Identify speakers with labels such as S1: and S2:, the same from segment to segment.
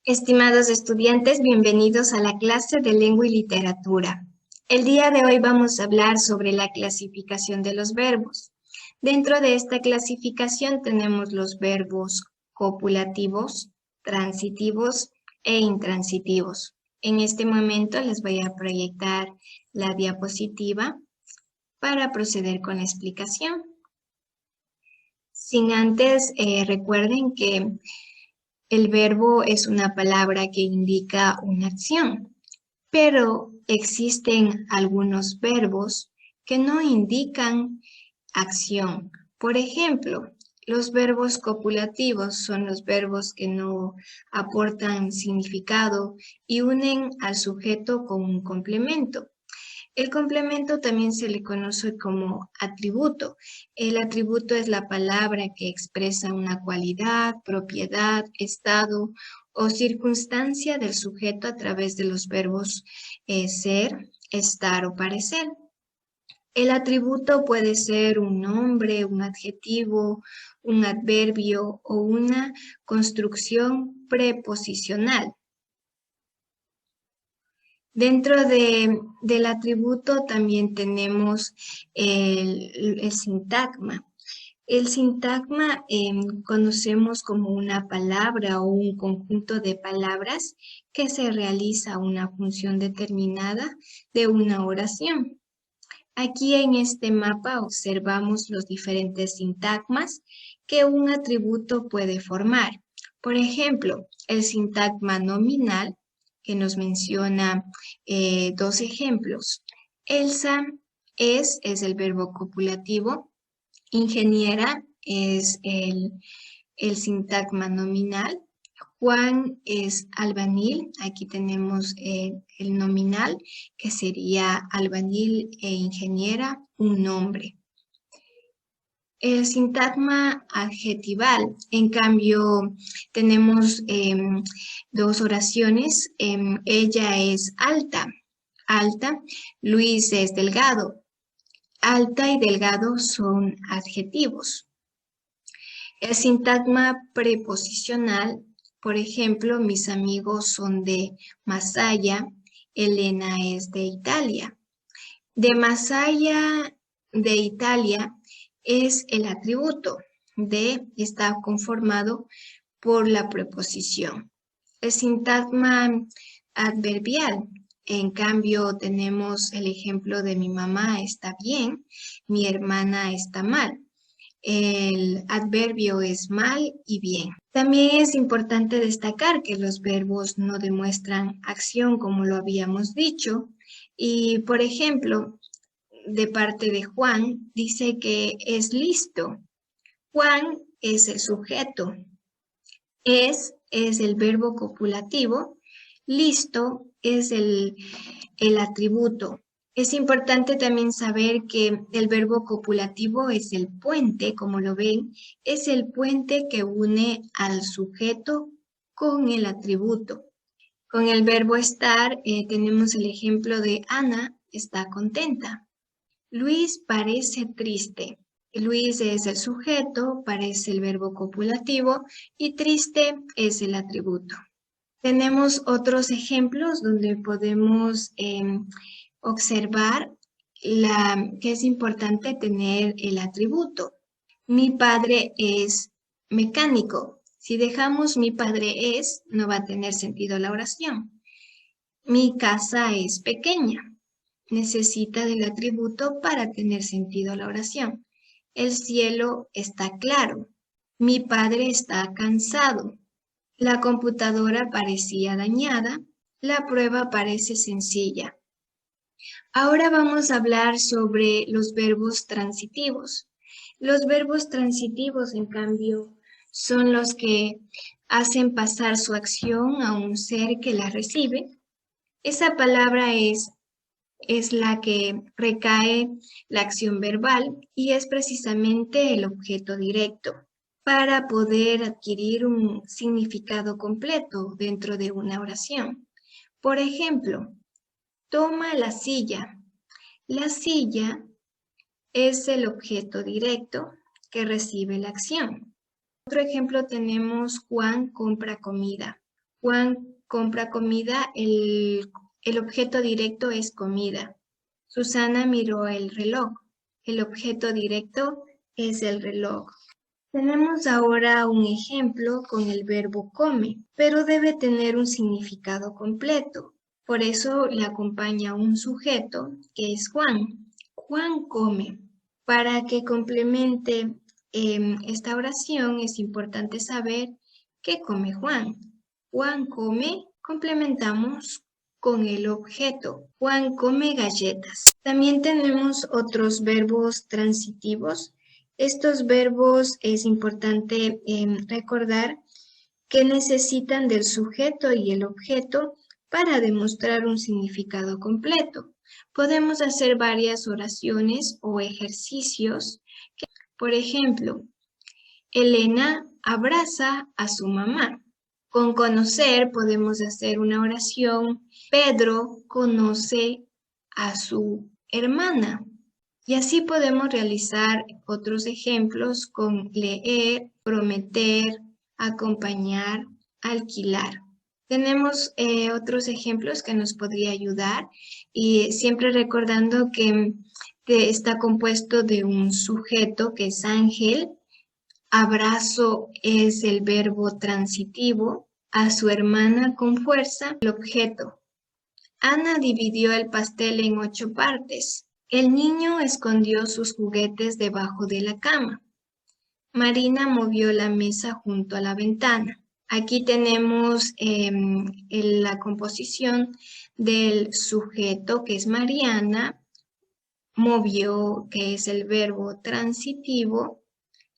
S1: Estimados estudiantes, bienvenidos a la clase de lengua y literatura. El día de hoy vamos a hablar sobre la clasificación de los verbos. Dentro de esta clasificación tenemos los verbos copulativos, transitivos e intransitivos. En este momento les voy a proyectar la diapositiva para proceder con la explicación. Sin antes, recuerden que el verbo es una palabra que indica una acción, pero existen algunos verbos que no indican acción. Por ejemplo, los verbos copulativos son los verbos que no aportan significado y unen al sujeto con un complemento. El complemento también se le conoce como atributo. El atributo es la palabra que expresa una cualidad, propiedad, estado o circunstancia del sujeto a través de los verbos ser, estar o parecer. El atributo puede ser un nombre, un adjetivo, un adverbio o una construcción preposicional. Dentro del atributo también tenemos el sintagma. El sintagma conocemos como una palabra o un conjunto de palabras que se realiza una función determinada de una oración. Aquí en este mapa observamos los diferentes sintagmas que un atributo puede formar. Por ejemplo, el sintagma nominal, que nos menciona dos ejemplos. Elsa es el verbo copulativo, ingeniera es el sintagma nominal, Juan es albañil, aquí tenemos el nominal, que sería albañil e ingeniera, un nombre. El sintagma adjetival, en cambio, tenemos dos oraciones. Ella es alta, Luis es delgado. Alta y delgado son adjetivos. El sintagma preposicional, por ejemplo, mis amigos son de Masaya, Elena es de Italia. De Masaya, de Italia, es el atributo. De está conformado por la preposición. El sintagma adverbial, en cambio, tenemos el ejemplo de mi mamá está bien, mi hermana está mal. El adverbio es mal y bien. También es importante destacar que los verbos no demuestran acción como lo habíamos dicho. Y, por ejemplo, de parte de Juan, dice que es listo. Juan es el sujeto. Es el verbo copulativo. Listo es el atributo. Es importante también saber que el verbo copulativo es el puente, como lo ven, es el puente que une al sujeto con el atributo. Con el verbo estar tenemos el ejemplo de Ana está contenta. Luis parece triste. Luis es el sujeto, parece el verbo copulativo y triste es el atributo. Tenemos otros ejemplos donde podemos observar que es importante tener el atributo. Mi padre es mecánico. Si dejamos mi padre es, no va a tener sentido la oración. Mi casa es pequeña. Necesita del atributo para tener sentido la oración. El cielo está claro. Mi padre está cansado. La computadora parecía dañada. La prueba parece sencilla. Ahora vamos a hablar sobre los verbos transitivos. Los verbos transitivos, en cambio, son los que hacen pasar su acción a un ser que la recibe. Esa palabra es la que recae la acción verbal y es precisamente el objeto directo para poder adquirir un significado completo dentro de una oración. Por ejemplo, toma la silla. La silla es el objeto directo que recibe la acción. Otro ejemplo tenemos Juan compra comida. Juan compra comida, el objeto directo es comida. Susana miró el reloj. El objeto directo es el reloj. Tenemos ahora un ejemplo con el verbo come, pero debe tener un significado completo. Por eso le acompaña un sujeto que es Juan. Juan come. Para que complemente esta oración es importante saber qué come Juan. Juan come, complementamos con el objeto. Juan come galletas. También tenemos otros verbos transitivos. Estos verbos es importante recordar que necesitan del sujeto y el objeto para demostrar un significado completo. Podemos hacer varias oraciones o ejercicios. Por ejemplo, Elena abraza a su mamá. Con conocer podemos hacer una oración. Pedro conoce a su hermana. Y así podemos realizar otros ejemplos con leer, prometer, acompañar, alquilar. Tenemos otros ejemplos que nos podría ayudar y siempre recordando que está compuesto de un sujeto que es Ángel, abrazo es el verbo transitivo, a su hermana con fuerza, el objeto. Ana dividió el pastel en 8 partes. El niño escondió sus juguetes debajo de la cama. Marina movió la mesa junto a la ventana. Aquí tenemos la composición del sujeto, que es Mariana, movió, que es el verbo transitivo,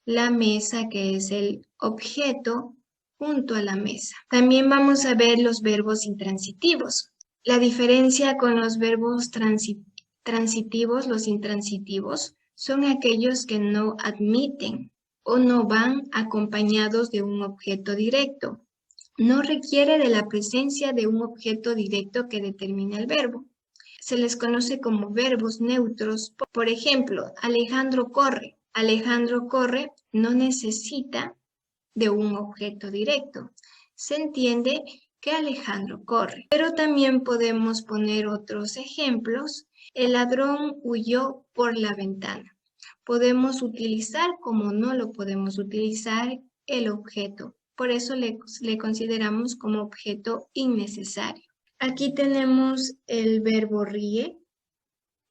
S1: la mesa, que es el objeto, junto a la mesa. También vamos a ver los verbos intransitivos. La diferencia con los verbos transitivos, los intransitivos, son aquellos que no admiten o no van acompañados de un objeto directo. No requiere de la presencia de un objeto directo que determine el verbo. Se les conoce como verbos neutros. Por ejemplo, Alejandro corre. Alejandro corre no necesita de un objeto directo. Se entiende que Alejandro corre. Pero también podemos poner otros ejemplos. El ladrón huyó por la ventana. Podemos utilizar, como no lo podemos utilizar, el objeto. Por eso le consideramos como objeto innecesario. Aquí tenemos el verbo ríe.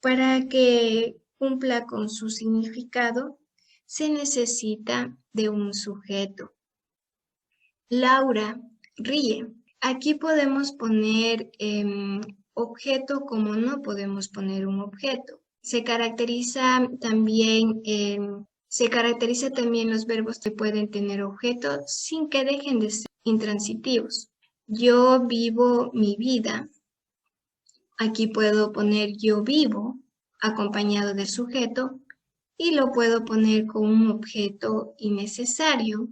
S1: Para que cumpla con su significado, se necesita de un sujeto. Laura ríe. Aquí podemos poner objeto como no podemos poner un objeto. Se caracteriza también los verbos que pueden tener objeto sin que dejen de ser intransitivos. Yo vivo mi vida. Aquí puedo poner yo vivo acompañado del sujeto y lo puedo poner con un objeto innecesario,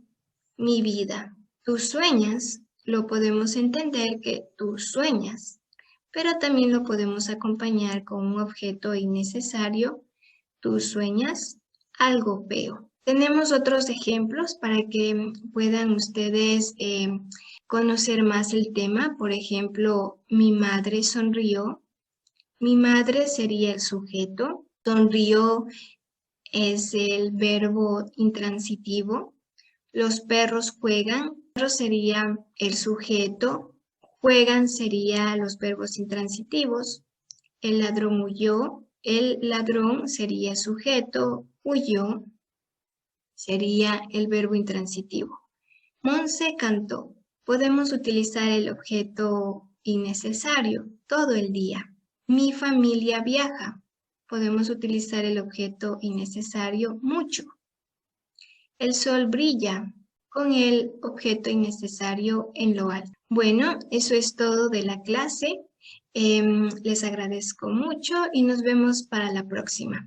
S1: mi vida. Tú sueñas, lo podemos entender que tú sueñas, pero también lo podemos acompañar con un objeto innecesario, tú sueñas algo feo. Tenemos otros ejemplos para que puedan ustedes conocer más el tema. Por ejemplo, mi madre sonrió. Mi madre sería el sujeto. Sonrió es el verbo intransitivo. Los perros juegan. Perro sería el sujeto. Juegan sería los verbos intransitivos. El ladrón huyó. El ladrón sería sujeto. Huyó sería el verbo intransitivo. Monse cantó. Podemos utilizar el objeto innecesario todo el día. Mi familia viaja. Podemos utilizar el objeto innecesario mucho. El sol brilla con el objeto innecesario en lo alto. Bueno, eso es todo de la clase. Les agradezco mucho y nos vemos para la próxima.